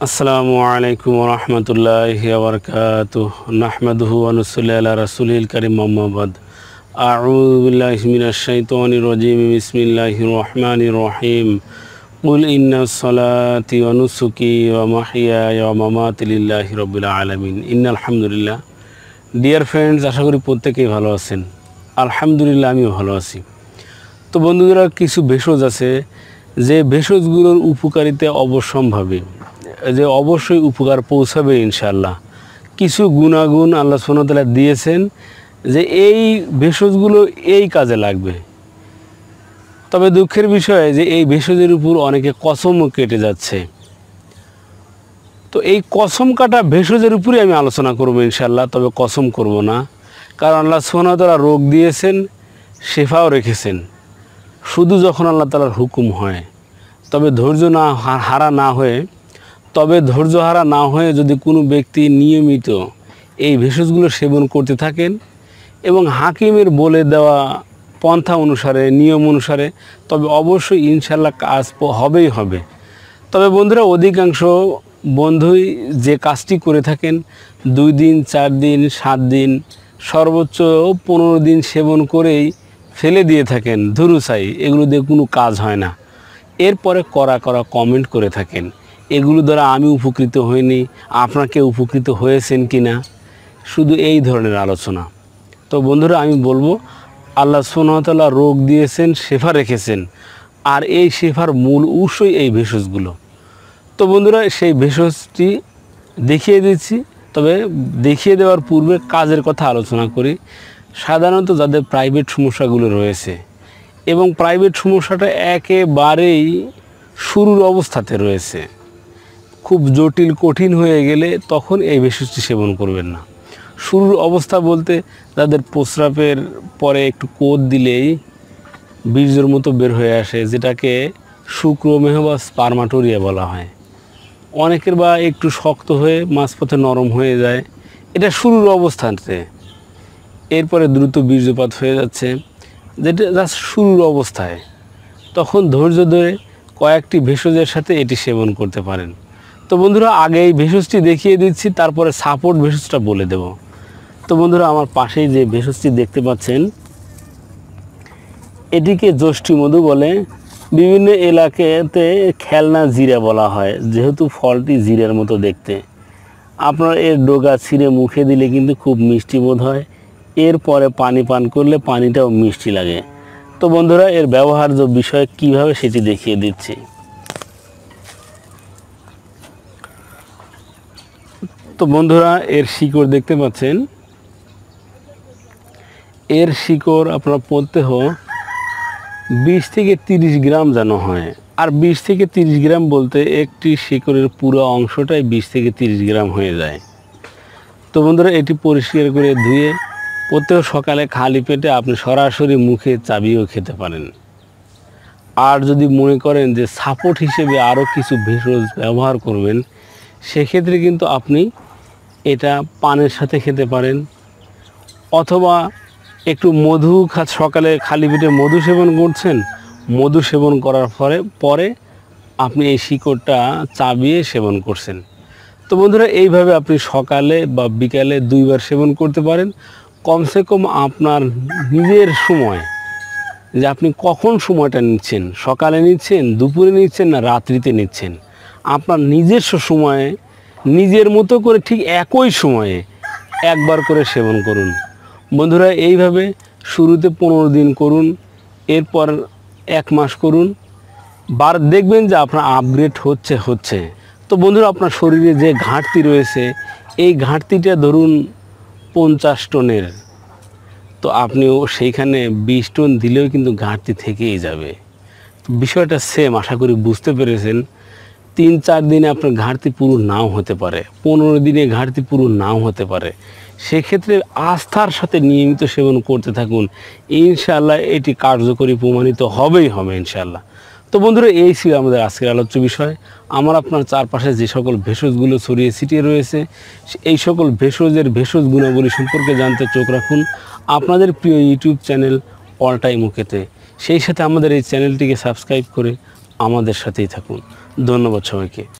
আসসালামু আলাইকুম ওয়া রাহমাতুল্লাহি ওয়া বারাকাতুহু নাহমাদুহু ওয়া নুসাল্লি আলা রাসূলিল কারীম আম্মা বাদ আউযু বিল্লাহি মিনাশ শাইতানির রাজীম বিসমিল্লাহির রহমানির রহিম কুল ইন্নাস সালাতি ওয়া নুসুকি ওয়া মাহইয়ায়া ওয়া মামাতি লিল্লাহি রাব্বিল আলামিন ইন্নাল হামদুলিল্লাহ। ডিয়ার ফ্রেন্ডস, আশা করি প্রত্যেকেই ভালো আছেন। আলহামদুলিল্লাহ, আমিও ভালো আছি। তো বন্ধুরা, কিছু ভেষজ আছে যে ভেষজগুলোর উপকারিতা অবশ্যম্ভাবী, যে অবশ্যই উপকার পৌঁছাবে ইনশাআল্লাহ। কিছু গুণাগুণ আল্লাহ সুবহানাহু ওয়া তাআলা দিয়েছেন যে এই ভেষজগুলো এই কাজে লাগবে। তবে দুঃখের বিষয় যে এই ভেষজের উপর অনেকে কসমও কেটে যাচ্ছে। তো এই কসম কাটা ভেষজের উপরে আমি আলোচনা করব ইনশাআল্লাহ, তবে কসম করব না, কারণ আল্লাহ সুবহানাহু ওয়া তাআলা রোগ দিয়েছেন, শেফাও রেখেছেন। শুধু যখন আল্লাহ তাআলার হুকুম হয়, তবে ধৈর্য হারা না হয়ে যদি কোনো ব্যক্তি নিয়মিত এই ভেষজগুলো সেবন করতে থাকেন এবং হাকিমের বলে দেওয়া পন্থা অনুসারে, নিয়ম অনুসারে, তবে অবশ্যই ইনশাআল্লাহ কাজ হবেই হবে। তবে বন্ধুরা, অধিকাংশ বন্ধুই যে কাজটি করে থাকেন 2 দিন, 4 দিন, 7 দিন, সর্বোচ্চ 15 দিন সেবন করেই ফেলে দিয়ে থাকেন। ধুরুসাই, এগুলো দিয়ে কোনো কাজ হয় না। এরপরে কড়া কমেন্ট করে থাকেন, এগুলো দ্বারা আমি উপকৃত হইনি, আপনাকে উপকৃত হয়েছেন কি না, শুধু এই ধরনের আলোচনা। তো বন্ধুরা, আমি বলবো আল্লাহ সুবহানাহু ওয়া তাআলা রোগ দিয়েছেন, শেফা রেখেছেন, আর এই শেফার মূল উৎসই এই ভেষজগুলো। তো বন্ধুরা, সেই ভেষজটি দেখিয়ে দিচ্ছি। তবে দেখিয়ে দেওয়ার পূর্বে কাজের কথা আলোচনা করি। সাধারণত যাদের প্রাইভেট সমস্যাগুলো রয়েছে এবং প্রাইভেট সমস্যাটা একেবারেই শুরুর অবস্থাতে রয়েছে, খুব জটিল কঠিন হয়ে গেলে তখন এই ভেষজটি সেবন করবেন না। শুরুর অবস্থা বলতে যাদের প্রস্রাবের পরে একটু কোদ দিলেই বীর্যের মতো বের হয়ে আসে, যেটাকে শুক্রমেহ বা স্পার্মাটোরিয়া বলা হয়। অনেকের বা একটু শক্ত হয়ে মাঝপথে নরম হয়ে যায়, এটা শুরুর অবস্থাতে। এরপরে দ্রুত বীর্যপাত হয়ে যাচ্ছে, যেটা জাস্ট শুরুর অবস্থায়। তখন ধৈর্য ধরে কয়েকটি ভেষজের সাথে এটি সেবন করতে পারেন। তো বন্ধুরা, আগে এই ভেষজটি দেখিয়ে দিচ্ছি, তারপরে সাপোর্ট ভেষজটা বলে দেব। তো বন্ধুরা, আমার পাশেই যে ভেষজটি দেখতে পাচ্ছেন, এটিকে যষ্টি মধু বলে। বিভিন্ন এলাকাতে খেলনা জিরা বলা হয়, যেহেতু ফলটি জিরার মতো দেখতে। আপনার এর ডগা ছিঁড়ে মুখে দিলে কিন্তু খুব মিষ্টি বোধ হয়। এরপরে পানি পান করলে পানিটাও মিষ্টি লাগে। তো বন্ধুরা, এর ব্যবহার্য বিষয় কিভাবে সেটি দেখিয়ে দিচ্ছি। তো বন্ধুরা, এর শিকড় দেখতে পাচ্ছেন। এর শিকড় আপনার প্রত্যহ 20 থেকে 30 গ্রাম যেন হয়। আর 20 থেকে 30 গ্রাম বলতে একটি শিকড়ের পুরো অংশটাই 20 থেকে 30 গ্রাম হয়ে যায়। তো বন্ধুরা, এটি পরিষ্কার করে ধুয়ে প্রত্যেক সকালে খালি পেটে আপনি সরাসরি মুখে চাবিয়েও খেতে পারেন। আর যদি মনে করেন যে সাপোর্ট হিসেবে আরও কিছু ভেষজ ব্যবহার করবেন, সেক্ষেত্রে কিন্তু আপনি এটা পানের সাথে খেতে পারেন, অথবা একটু মধু সকালে খালি পেটে মধু সেবন করছেন, মধু সেবন করার পরে আপনি এই শিকড়টা চাবিয়ে সেবন করছেন। তো বন্ধুরা, এইভাবে আপনি সকালে বা বিকালে 2 বার সেবন করতে পারেন। কমসে কম আপনার নিজের সময়, যে আপনি কখন সময়টা নিচ্ছেন, সকালে নিচ্ছেন, দুপুরে নিচ্ছেন, না রাত্রিতে নিচ্ছেন, আপনার নিজস্ব সময়ে নিজের মতো করে ঠিক একই সময়ে একবার করে সেবন করুন। বন্ধুরা, এইভাবে শুরুতে 15 দিন করুন, এরপর 1 মাস করুন, দেখবেন যে আপনার আপগ্রেড হচ্ছে। তো বন্ধুরা, আপনার শরীরে যে ঘাটতি রয়েছে, এই ঘাটতিটা ধরুন 50 টনের, তো আপনিও সেইখানে 20 টন দিলেও কিন্তু ঘাটতি থেকেই যাবে। বিষয়টা সেম, আশা করি বুঝতে পেরেছেন। 3-4 দিনে আপনার ঘাটতি পুরো নাও হতে পারে, 15 দিনে ঘাটতি পুরো নাও হতে পারে। সেক্ষেত্রে আস্থার সাথে নিয়মিত সেবন করতে থাকুন, ইনশাআল্লাহ এটি কার্যকরী প্রমাণিত হবেই হবে ইনশাআল্লাহ। তো বন্ধুরা, এই ছিল আমাদের আজকের আলোচ্য বিষয়। আপনার চারপাশে যে সকল ভেষজগুলো ছড়িয়ে ছিটিয়ে রয়েছে, এই সকল ভেষজ গুণাবলী সম্পর্কে জানতে চোখ রাখুন আপনাদের প্রিয় ইউটিউব চ্যানেল অল টাইম ওকেতে। সেই সাথে আমাদের এই চ্যানেলটিকে সাবস্ক্রাইব করে আমাদের সাথেই থাকুন। ধন্যবাদ সবাইকে।